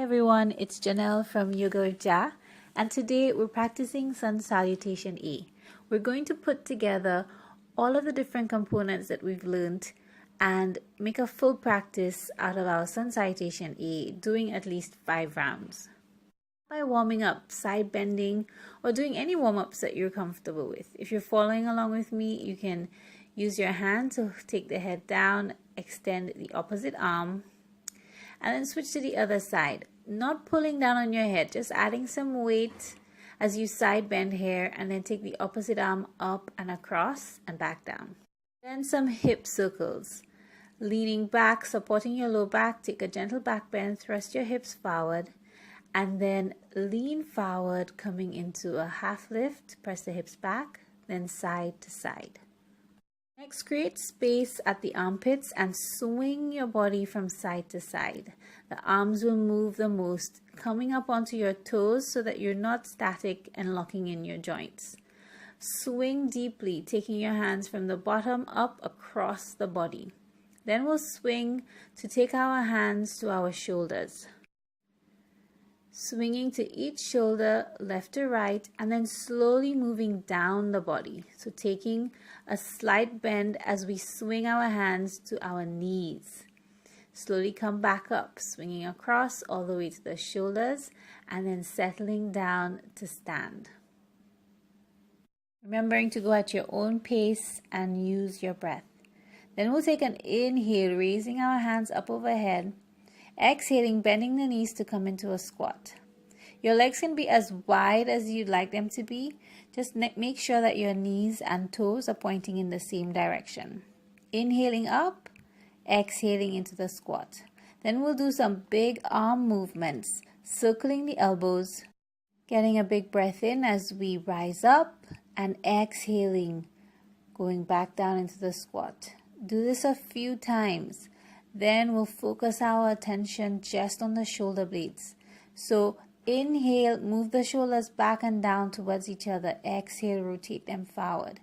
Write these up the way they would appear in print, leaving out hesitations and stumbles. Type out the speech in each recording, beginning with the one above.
everyone, it's Janelle from YogawithJa, and today we're practicing Sun Salutation A. We're going to put together all of the different components that we've learned and make a full practice out of our Sun Salutation A, doing at least 5 rounds. By warming up, side bending, or doing any warm-ups that you're comfortable with. If you're following along with me, you can use your hand to take the head down, extend the opposite arm, and then switch to the other side. Not pulling down on your head, just adding some weight as you side bend here, and then take the opposite arm up and across and back down. Then some hip circles. Leaning back, supporting your low back, take a gentle back bend, thrust your hips forward, and then lean forward, coming into a half lift, press the hips back, then side to side. Next, create space at the armpits and swing your body from side to side. The arms will move the most, coming up onto your toes so that you're not static and locking in your joints. Swing deeply, taking your hands from the bottom up across the body. Then we'll swing to take our hands to our shoulders. Swinging to each shoulder, left to right, and then slowly moving down the body. So taking a slight bend as we swing our hands to our knees. Slowly come back up, swinging across all the way to the shoulders, and then settling down to stand. Remembering to go at your own pace and use your breath. Then we'll take an inhale, raising our hands up overhead. Exhaling, bending the knees to come into a squat. Your legs can be as wide as you'd like them to be. Just make sure that your knees and toes are pointing in the same direction. Inhaling up, exhaling into the squat. Then we'll do some big arm movements, circling the elbows, getting a big breath in as we rise up, and exhaling, going back down into the squat. Do this a few times. Then we'll focus our attention just on the shoulder blades. So inhale, move the shoulders back and down towards each other. Exhale, rotate them forward.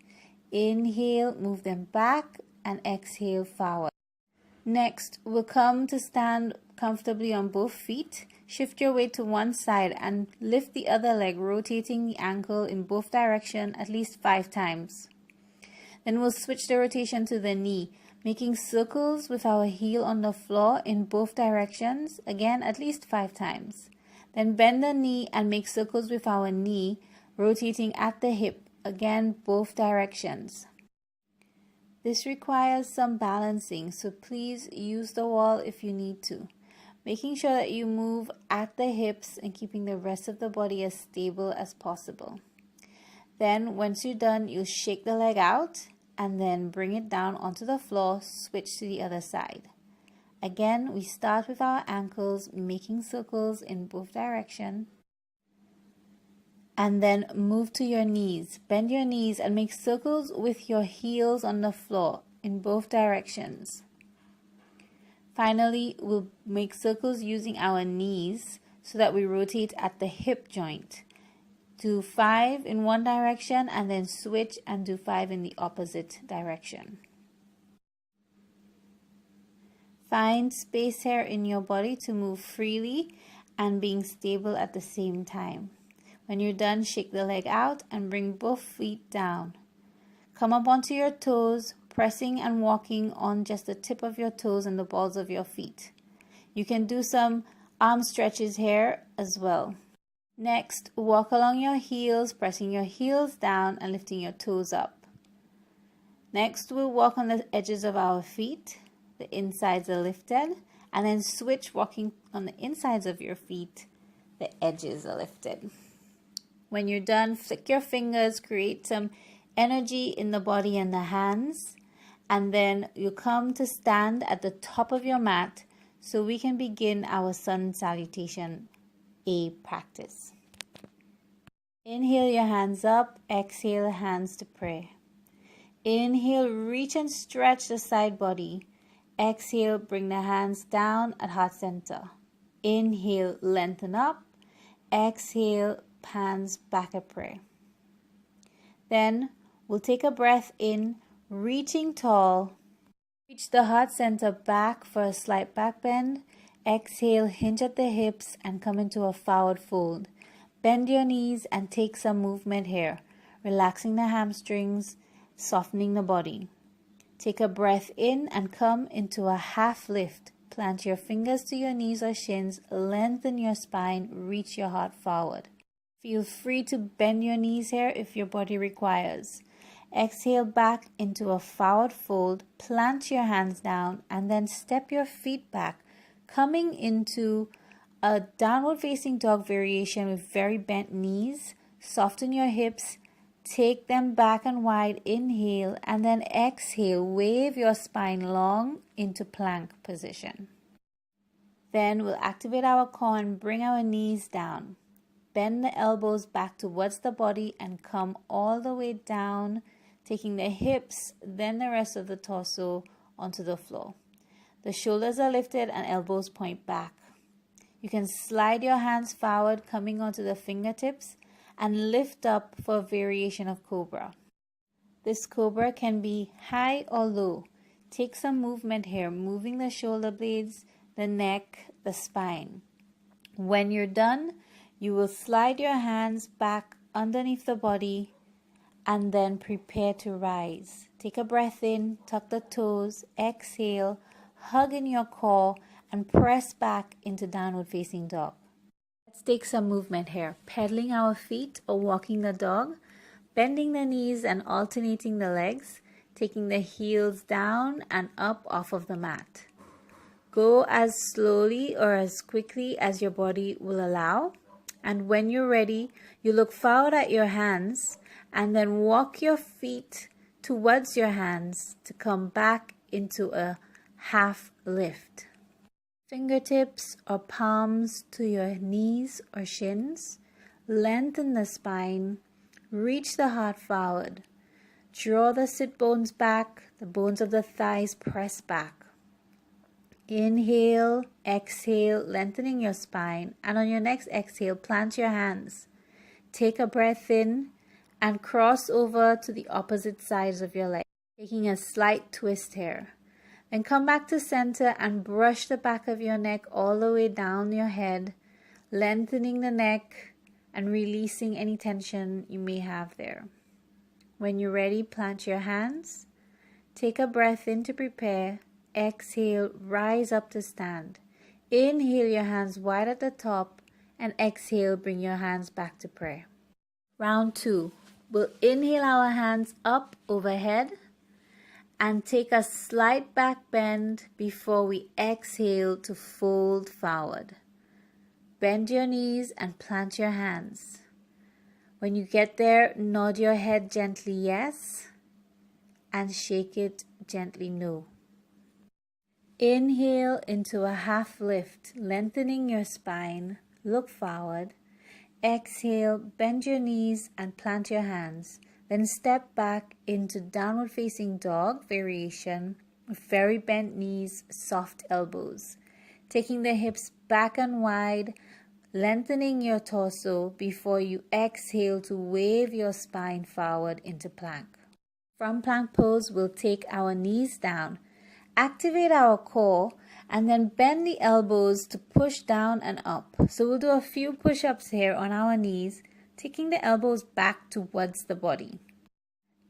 Inhale, move them back, and exhale forward. Next, we'll come to stand comfortably on both feet. Shift your weight to one side and lift the other leg, rotating the ankle in both directions at least 5 times. Then we'll switch the rotation to the knee, making circles with our heel on the floor in both directions, again at least 5 times. Then bend the knee and make circles with our knee, rotating at the hip, again both directions. This requires some balancing, so please use the wall if you need to. Making sure that you move at the hips and keeping the rest of the body as stable as possible. Then once you're done, you'll shake the leg out and then bring it down onto the floor, switch to the other side. Again, we start with our ankles, making circles in both directions. And then move to your knees. Bend your knees and make circles with your heels on the floor in both directions. Finally, we'll make circles using our knees so that we rotate at the hip joint. Do 5 in one direction and then switch and do 5 in the opposite direction. Find space here in your body to move freely and being stable at the same time. When you're done, shake the leg out and bring both feet down. Come up onto your toes, pressing and walking on just the tip of your toes and the balls of your feet. You can do some arm stretches here as well. Next, walk along your heels, pressing your heels down and lifting your toes up. Next, we'll walk on the edges of our feet. The insides are lifted. And then switch, walking on the insides of your feet. The edges are lifted. When you're done, flick your fingers, create some energy in the body and the hands. And then you come to stand at the top of your mat so we can begin our Sun Salutation A practice. Inhale your hands up, exhale hands to pray. Inhale, reach and stretch the side body. Exhale, bring the hands down at heart center. Inhale, lengthen up. Exhale, hands back at prayer. Then we'll take a breath in, reaching tall. Reach the heart center back for a slight back bend. Exhale, hinge at the hips and come into a forward fold. Bend your knees and take some movement here, relaxing the hamstrings, softening the body. Take a breath in and come into a half lift. Plant your fingers to your knees or shins, lengthen your spine, reach your heart forward. Feel free to bend your knees here if your body requires. Exhale back into a forward fold, plant your hands down and then step your feet back, coming into a downward facing dog variation with very bent knees. Soften your hips, take them back and wide, inhale, and then exhale, wave your spine long into plank position. Then we'll activate our core and bring our knees down. Bend the elbows back towards the body and come all the way down, taking the hips, then the rest of the torso onto the floor. The shoulders are lifted and elbows point back. You can slide your hands forward, coming onto the fingertips, and lift up for a variation of cobra. This cobra can be high or low. Take some movement here, moving the shoulder blades, the neck, the spine. When you're done, you will slide your hands back underneath the body and then prepare to rise. Take a breath in, tuck the toes, exhale, hug in your core, and press back into downward facing dog. Let's take some movement here, pedaling our feet or walking the dog, bending the knees and alternating the legs, taking the heels down and up off of the mat. Go as slowly or as quickly as your body will allow. And when you're ready, you look forward at your hands and then walk your feet towards your hands to come back into a half lift. Fingertips or palms to your knees or shins. Lengthen the spine. Reach the heart forward. Draw the sit bones back. The bones of the thighs press back. Inhale, exhale, lengthening your spine. And on your next exhale, plant your hands. Take a breath in and cross over to the opposite sides of your leg, taking a slight twist here. Then come back to center and brush the back of your neck all the way down your head, lengthening the neck and releasing any tension you may have there. When you're ready, plant your hands. Take a breath in to prepare. Exhale, rise up to stand. Inhale your hands wide at the top and exhale, bring your hands back to prayer. Round 2. We'll inhale our hands up overhead and take a slight back bend before we exhale to fold forward. Bend your knees and plant your hands. When you get there, nod your head gently yes and shake it gently no. Inhale into a half lift, lengthening your spine, look forward. Exhale, bend your knees and plant your hands. Then step back into downward facing dog variation with very bent knees, soft elbows. Taking the hips back and wide, lengthening your torso before you exhale to wave your spine forward into plank. From plank pose, we'll take our knees down, activate our core, and then bend the elbows to push down and up. So we'll do a few push-ups here on our knees, taking the elbows back towards the body.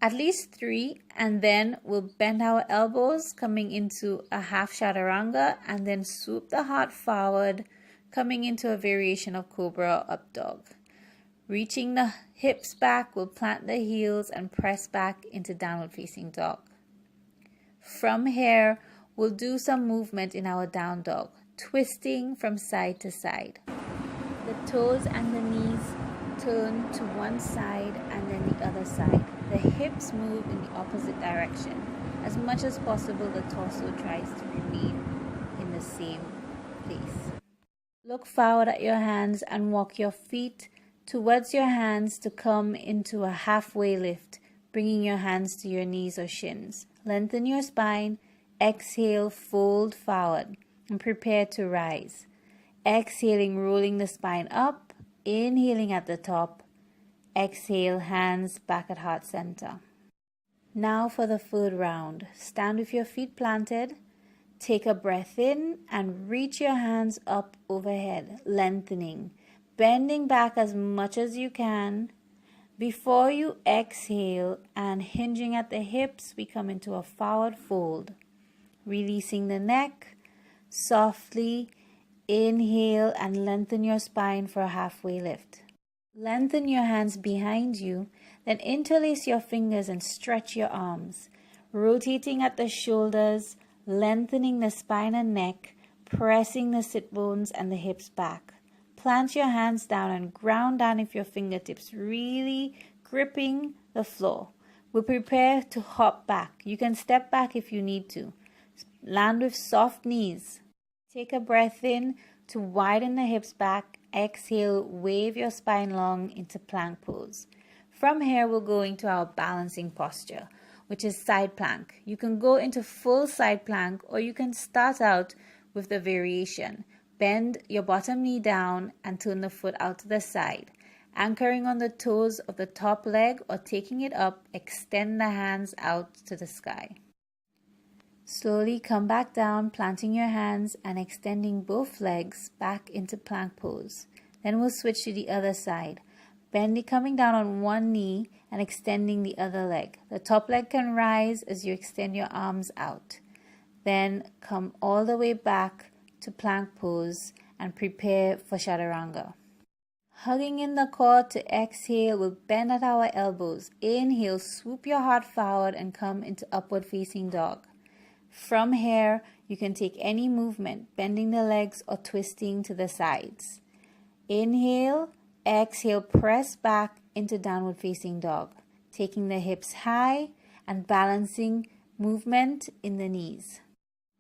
At least 3, and then we'll bend our elbows, coming into a half chaturanga, and then swoop the heart forward, coming into a variation of cobra up dog. Reaching the hips back, we'll plant the heels and press back into downward facing dog. From here, we'll do some movement in our down dog, twisting from side to side. The toes and the knees turn to one side and then the other side. The hips move in the opposite direction. As much as possible, the torso tries to remain in the same place. Look forward at your hands and walk your feet towards your hands to come into a halfway lift, bringing your hands to your knees or shins. Lengthen your spine. Exhale, fold forward and prepare to rise. Exhaling, rolling the spine up. Inhaling at the top. Exhale, hands back at heart center. Now for the third round. Stand with your feet planted. Take a breath in and reach your hands up overhead, lengthening, bending back as much as you can. Before you exhale and hinging at the hips, we come into a forward fold. Releasing the neck, softly inhale and lengthen your spine for a halfway lift. Lengthen your hands behind you, then interlace your fingers and stretch your arms, rotating at the shoulders, lengthening the spine and neck, pressing the sit bones and the hips back. Plant your hands down and ground down with your fingertips, really gripping the floor. We'll prepare to hop back. You can step back if you need to. Land with soft knees. Take a breath in to widen the hips back. Exhale, wave your spine long into plank pose. From here, we'll go into our balancing posture, which is side plank. You can go into full side plank, or you can start out with the variation. Bend your bottom knee down and turn the foot out to the side. Anchoring on the toes of the top leg or taking it up, extend the hands out to the sky. Slowly come back down, planting your hands and extending both legs back into plank pose. Then we'll switch to the other side. Coming down on one knee and extending the other leg. The top leg can rise as you extend your arms out. Then come all the way back to plank pose and prepare for chaturanga. Hugging in the core to exhale, we'll bend at our elbows. Inhale, swoop your heart forward and come into upward facing dog. From here, you can take any movement, bending the legs or twisting to the sides. Inhale, exhale, press back into downward facing dog, taking the hips high and balancing movement in the knees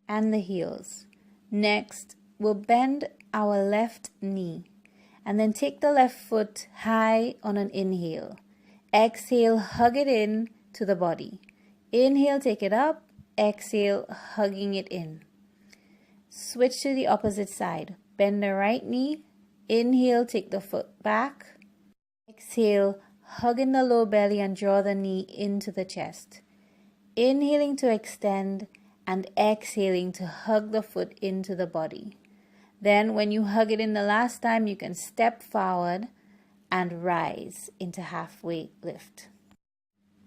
and the heels. Next, we'll bend our left knee and then take the left foot high on an inhale. Exhale, hug it in to the body. Inhale, take it up. Exhale, hugging it in. Switch to the opposite side. Bend the right knee. Inhale, take the foot back. Exhale, hug in the low belly and draw the knee into the chest. Inhaling to extend and exhaling to hug the foot into the body. Then when you hug it in the last time, you can step forward and rise into halfway lift.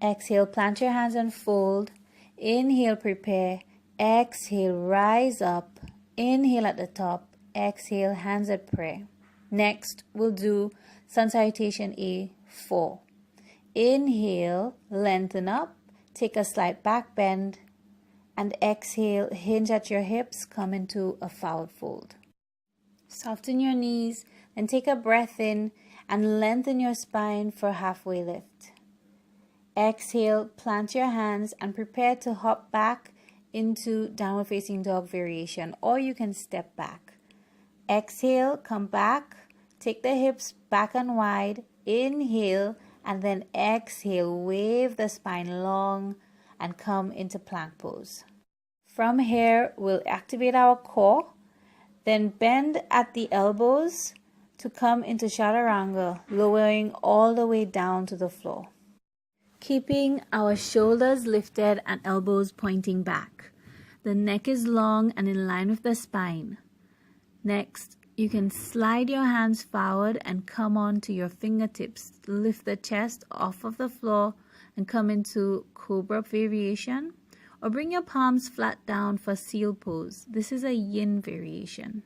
Exhale, plant your hands and fold. Inhale, prepare. Exhale, rise up. Inhale at the top. Exhale, hands at prayer. Next, we'll do Sun Salutation A 4. Inhale, lengthen up. Take a slight back bend. And exhale, hinge at your hips. Come into a forward fold. Soften your knees. Then take a breath in and lengthen your spine for halfway lift. Exhale, plant your hands and prepare to hop back into downward facing dog variation, or you can step back. Exhale, come back, take the hips back and wide, inhale, and then exhale, wave the spine long and come into plank pose. From here, we'll activate our core, then bend at the elbows to come into chaturanga, lowering all the way down to the floor. Keeping our shoulders lifted and elbows pointing back. The neck is long and in line with the spine. Next, you can slide your hands forward and come on to your fingertips. Lift the chest off of the floor and come into cobra variation, or bring your palms flat down for seal pose. This is a yin variation.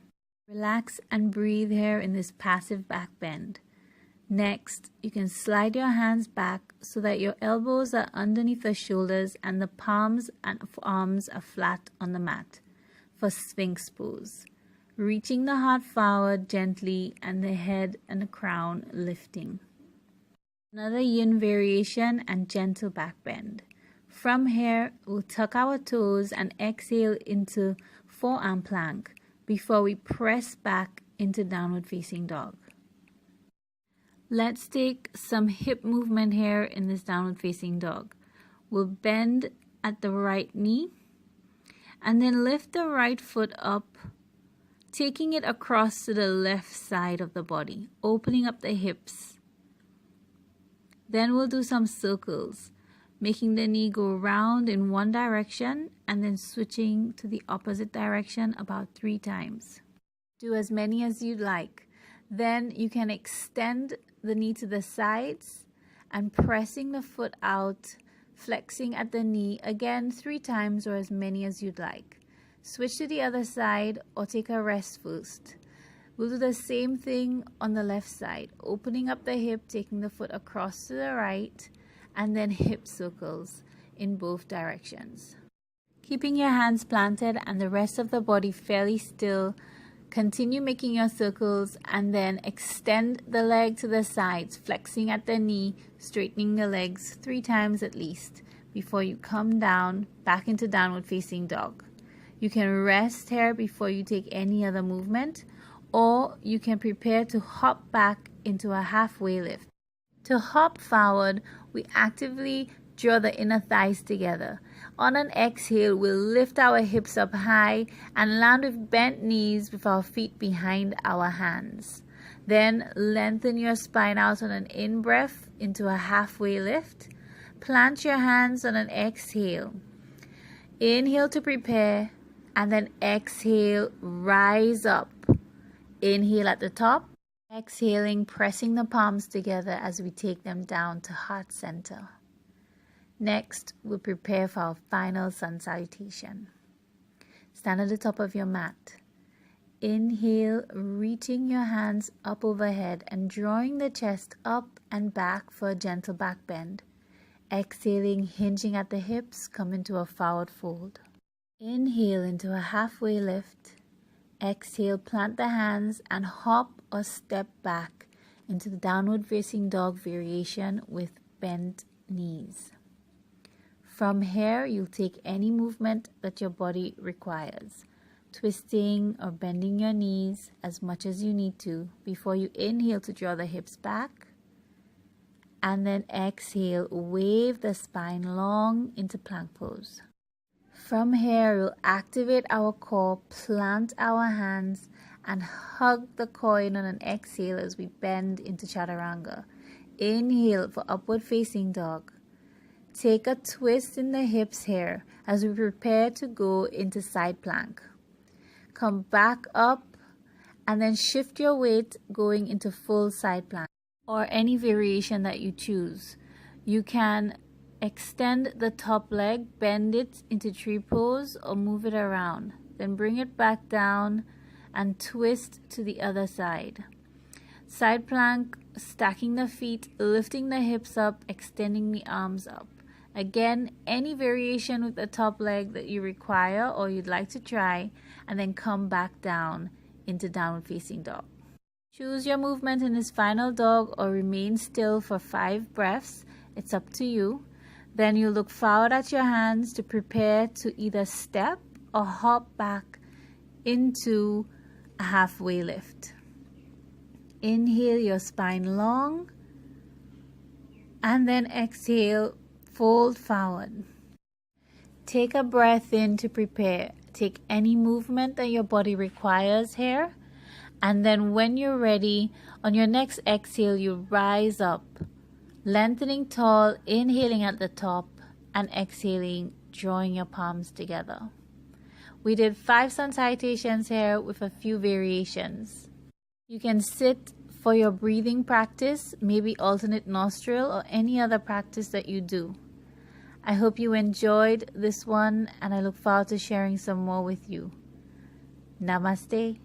Relax and breathe here in this passive back bend. Next, you can slide your hands back so that your elbows are underneath the shoulders and the palms and arms are flat on the mat for Sphinx pose. Reaching the heart forward gently and the head and the crown lifting. Another yin variation and gentle back bend. From here, we'll tuck our toes and exhale into forearm plank before we press back into downward facing dog. Let's take some hip movement here in this downward facing dog. We'll bend at the right knee and then lift the right foot up, taking it across to the left side of the body, opening up the hips. Then we'll do some circles. making the knee go round in one direction and then switching to the opposite direction about 3 times. Do as many as you'd like. Then you can extend the knee to the sides and pressing the foot out, flexing at the knee again 3 times or as many as you'd like. Switch to the other side or take a rest first. We'll do the same thing on the left side, opening up the hip, taking the foot across to the right, and then hip circles in both directions. Keeping your hands planted and the rest of the body fairly still, continue making your circles and then extend the leg to the sides, flexing at the knee, straightening the legs 3 times at least before you come down back into downward facing dog. You can rest here before you take any other movement, or you can prepare to hop back into a halfway lift. To hop forward, we actively draw the inner thighs together. On an exhale, we'll lift our hips up high and land with bent knees with our feet behind our hands. Then lengthen your spine out on an in-breath into a halfway lift. Plant your hands on an exhale. Inhale to prepare, and then exhale, rise up. Inhale at the top, exhaling, pressing the palms together as we take them down to heart center. Next, we'll prepare for our final sun salutation. Stand at the top of your mat. Inhale, reaching your hands up overhead and drawing the chest up and back for a gentle back bend. Exhaling, hinging at the hips, come into a forward fold. Inhale into a halfway lift. Exhale, plant the hands and hop or step back into the downward facing dog variation with bent knees. From here, you'll take any movement that your body requires, twisting or bending your knees as much as you need to before you inhale to draw the hips back. And then exhale, wave the spine long into plank pose. From here, we'll activate our core, plant our hands, and hug the core in on an exhale as we bend into chaturanga. Inhale for upward facing dog. Take a twist in the hips here as we prepare to go into side plank. Come back up and then shift your weight going into full side plank or any variation that you choose. You can extend the top leg, bend it into tree pose or move it around. Then bring it back down and twist to the other side. Side plank, stacking the feet, lifting the hips up, extending the arms up. Again, any variation with the top leg that you require or you'd like to try, and then come back down into downward facing dog. Choose your movement in this final dog or remain still for 5 breaths. It's up to you. Then you look forward at your hands to prepare to either step or hop back into a halfway lift. Inhale your spine long and then exhale, fold forward. Take a breath in to prepare. Take any movement that your body requires here. And then when you're ready, on your next exhale, you rise up, lengthening tall, inhaling at the top, and exhaling, drawing your palms together. We did 5 sun salutations here with a few variations. You can sit for your breathing practice, maybe alternate nostril or any other practice that you do. I hope you enjoyed this one and I look forward to sharing some more with you. Namaste.